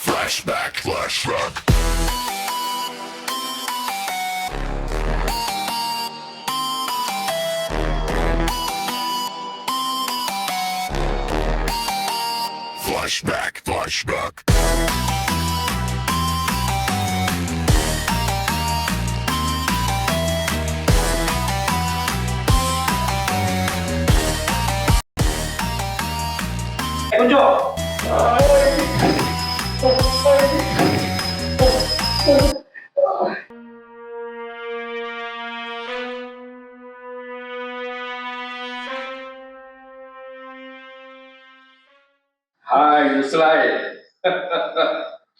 Flashback, flashback. Flashback, flashback. కొంచెం hi ముసలాయ్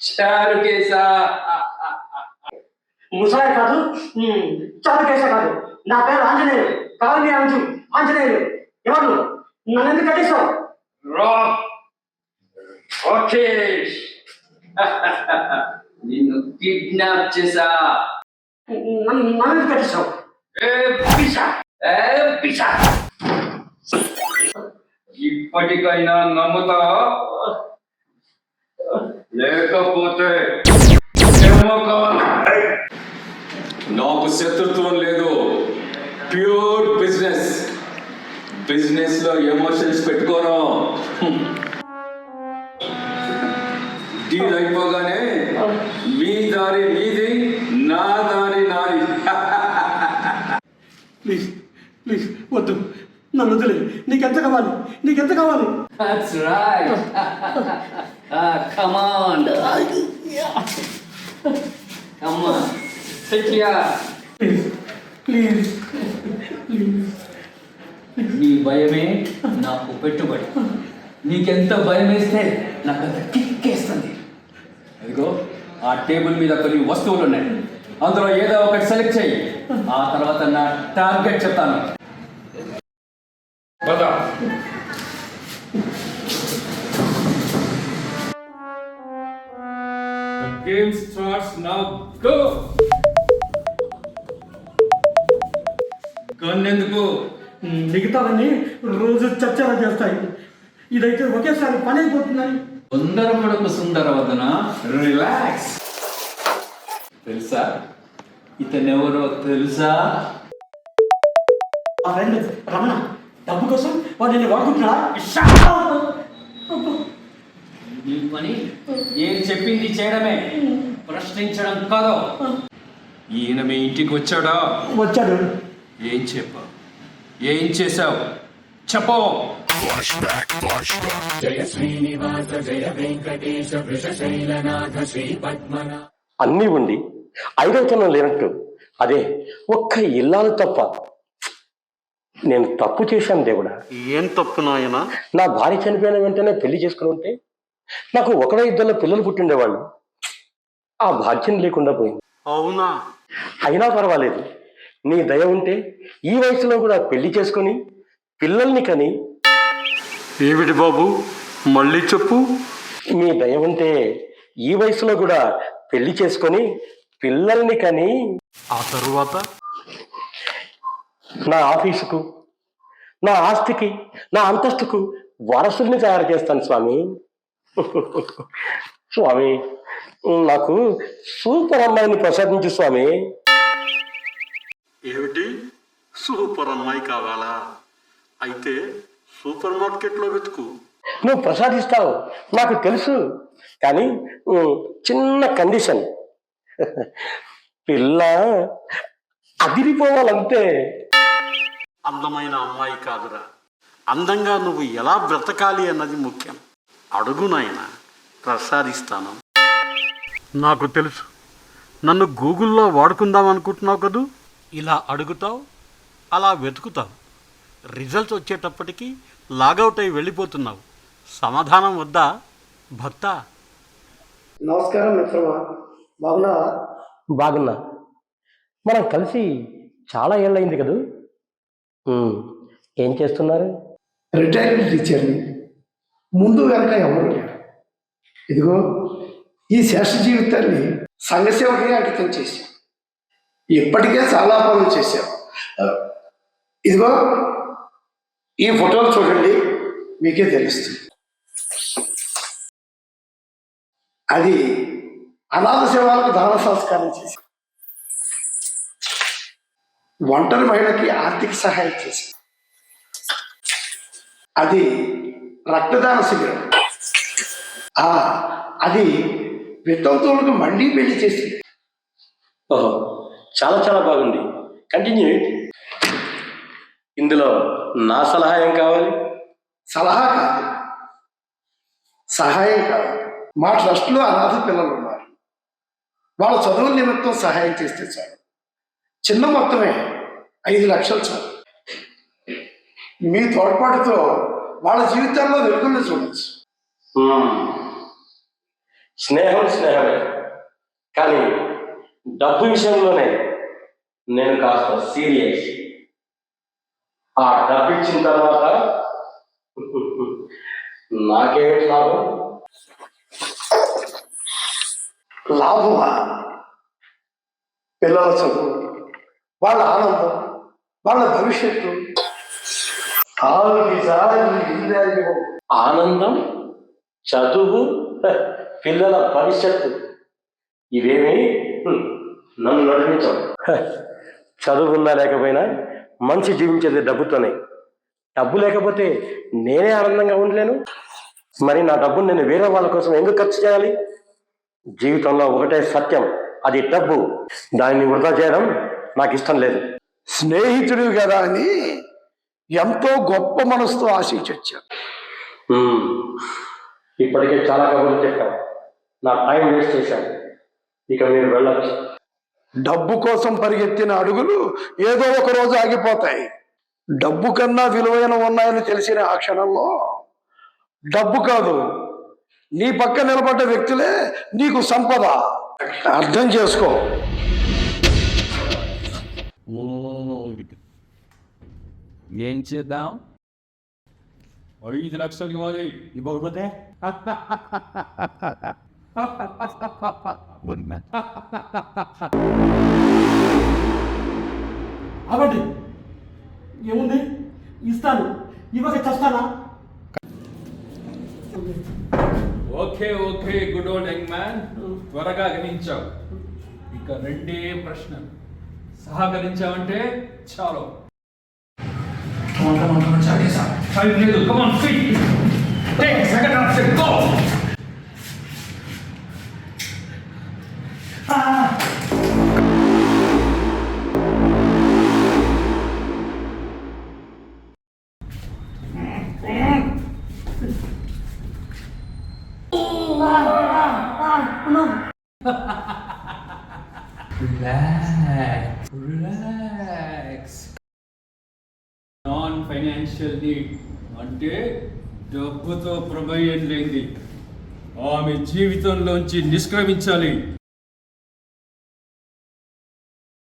చారు కేసా ముసాయి కాదు, చారుకేశ కాదు. నా పేరు ఆంజనేయులు. కాలనీ అంచు ఆంజనేయులు. ఎవరు నన్ను ఎందుకు కట్టేశావు? రాక్ రాకేష్ నిన్ను కిడ్నాప్ చేసా. నన్ను ఎందుకు కట్టేశావు? ఏ పిశా, ఏ పిశా. ఇప్పటికైనా నమ్ముతావా లేకపోతే నాకు శత్రుత్వం లేదు. Pure business. బిజినెస్ లో ఎమోషన్స్ పెట్టుకోను. డీల్ అయిపోగానే మీ దారి మీది, నా దారి నాది. ప్లీజ్ ప్లీజ్ వద్దు, నన్ను వదిలే. నీకెంత కావాలి? నీకెంత కావాలి? That's right. Come on. Come on. Sit here. Please please please. నీ భయమే నాకు పెట్టుబడి. నీకెంత భయం వేస్తే నాకు అంత కిక్కేస్తుంది. అదిగో ఆ టేబుల్ మీద కొన్ని వస్తువులు ఉన్నాయి. అందులో ఏదో ఒకటి సెలెక్ట్ చేయి. ఆ తర్వాత నా టార్గెట్ చెప్తాను. పద. The game starts now. Go. కన్నెందుకు? మిగతావన్నీ రోజు చర్చలు చేస్తాయి. ఇదైతే ఒకేసారి పని అయిపోతుందని. తొందరపడకు సుందరవదన, రిలాక్స్. తెలుసా ఇతనెవరో తెలుసా? మా ఫ్రెండ్ రమణ డబ్బు కోసం వాడిని వాడుకుంటున్నా. నీ పని ఏం చెప్పింది చేయడమే, ప్రశ్నించడం కాదు. ఈయన మీ ఇంటికి వచ్చాడా? వచ్చాడు. ఏం చెప్పా? ఏం చేశావు? చెప్పు. Flashback, flashback. జయ శ్రీనివాస జయ వెంకటేశ వృషశైలనాథ శ్రీ పద్మనాభ. అన్నీ ఉండి ఐదవతనం లేనట్టు అదే ఒక్క ఇల్లాలు తప్ప. నేను తప్పు చేశాను దేవుడా. ఏం తప్పు నాయనా? నా భార్య చనిపోయిన వెంటనే పెళ్లి చేసుకుని ఉంటే నాకు ఒకడే ఇద్దరు పిల్లలు పుట్టిండేవాళ్ళు. ఆ భాగ్యం లేకుండా పోయింది. అవునా? అయినా పర్వాలేదు, నీ దయ ఉంటే ఈ వయసులో కూడా పెళ్లి చేసుకుని పిల్లల్ని కని. ఏమిటి బాబు, మళ్ళీ చెప్పు. మీ దయ ఉంటే ఈ వయసులో కూడా పెళ్లి చేసుకొని పిల్లల్ని కని ఆ తరువాత? నా ఆఫీసుకు, నా ఆస్తికి, నా అంతస్తుకు వారసుల్ని తయారు చేస్తాను స్వామి. స్వామి, నాకు సూపర్ అమ్మాయిని ప్రసాదించు స్వామి. ఏమిటి, సూపర్ అమ్మాయి కావాలా? అయితే సూపర్ మార్కెట్లో వెతుకు. నువ్వు ప్రసాదిస్తావు నాకు తెలుసు, కానీ చిన్న కండిషన్. పిల్ల అదిరిపోవాలంతే. అందమైన అమ్మాయి కాదురా, అందంగా నువ్వు ఎలా బ్రతకాలి అన్నది ముఖ్యం. అడుగు నాయనా, ప్రసాదిస్తాను. నాకు తెలుసు, నన్ను గూగుల్లో వాడుకుందాం అనుకుంటున్నావు కదూ. ఇలా అడుగుతావు, అలా వెతుకుతావు, రిజల్ట్స్ వచ్చేటప్పటికి లాగౌట్ అయి వెళ్ళిపోతున్నావు. సమాధానం వద్దా భక్త? నమస్కారం మిత్రమా, బాగున్నావా? బాగున్నా. మనం కలిసి చాలా ఏళ్ళయింది కదూ. ఏం చేస్తున్నారు? రిటైర్డ్ టీచర్ని. ముందు వెనక ఎవరు లేరు. ఇదిగో ఈ శేష జీవితాన్ని సంఘసేవకే అంకితం చేశాం. ఇప్పటికే చాలా పనులు చేశాం. ఇదిగో ఈ ఫోటోలు చూడండి, మీకే తెలుస్తుంది. అది అనాథ శవాలకు దాన సంస్కారం చేసి ఒంటరి మహిళకి ఆర్థిక సహాయం చేసి అది రక్తదాన శిబిరం అది వితంతువులకు మళ్ళీ పెళ్లి చేసి ఓహో, చాలా చాలా బాగుంది. కంటిన్యూ. ఇందులో నా సలహా ఏం కావాలి? సలహా కాదు, సహాయం కావాలి. మా ట్రస్ట్లో అనాథ పిల్లలు ఉన్నారు. వాళ్ళ చదువుల నిమిత్తం సహాయం చేస్తే చాలు. చిన్న మొత్తమే 5 లక్షలు చాలు. మీ తోడ్పాటుతో వాళ్ళ జీవితాల్లో వెలుగుల్ని చూడొచ్చు. స్నేహం స్నేహమే, కానీ డబ్బు విషయంలోనే నేను కాస్త సీరియస్. ఆ డబ్బు ఇచ్చిన తర్వాత నాకేమిటి లాభం? లాభమా? పిల్లల చదువు, వాళ్ళ ఆనందం, వాళ్ళ భవిష్యత్తు. ఆనందం, చదువు, పిల్లల భవిష్యత్తు ఇవేమీ నన్ను నడిపించవు. చదువున్నా లేకపోయినా మనిషి జీవించేది డబ్బుతోనే. డబ్బు లేకపోతే నేనే ఆనందంగా ఉండలేను. మరి నా డబ్బును నేను వేరే వాళ్ళ కోసం ఎందుకు ఖర్చు చేయాలి? జీవితంలో ఒకటే సత్యం, అది డబ్బు. దాన్ని వృధా చేయడం నాకు ఇష్టం లేదు. స్నేహితుడు కదా అని ఎంతో గొప్ప మనసుతో ఆశించి వచ్చాను. ఇప్పటికే చాలా కబుర్లు చెప్పాను, నా టైం వేస్ట్ చేశాను. ఇక మీరు వెళ్ళచ్చు. డబ్బు కోసం పరిగెత్తిన అడుగులు ఏదో ఒక రోజు ఆగిపోతాయి. డబ్బు కన్నా విలువైన ఉన్నాయని తెలిసిన ఆ క్షణంలో డబ్బు కాదు, నీ పక్క నిలబడ్డ వ్యక్తులే నీకు సంపద. అర్థం చేసుకో. ఏం చేద్దాం? 5 లక్షలు ఇవ్వాలి. ఇవ్వకపోతే అవండి, ఏముంది, ఇస్తాను. ఇవ్వక చేస్తానా? Okay okay, good old young man, త్వరగా గ్రహించావు. ఇక 2 ప్రశ్నలు. సహకరించావంటే చాలు. Time లేదు. Come on, feet. Take second after go. Relax. Non financial need అంటే డబ్బుతో ప్రమేయం లేనిది. ఆమె జీవితంలోంచి నిష్క్రమించాలి.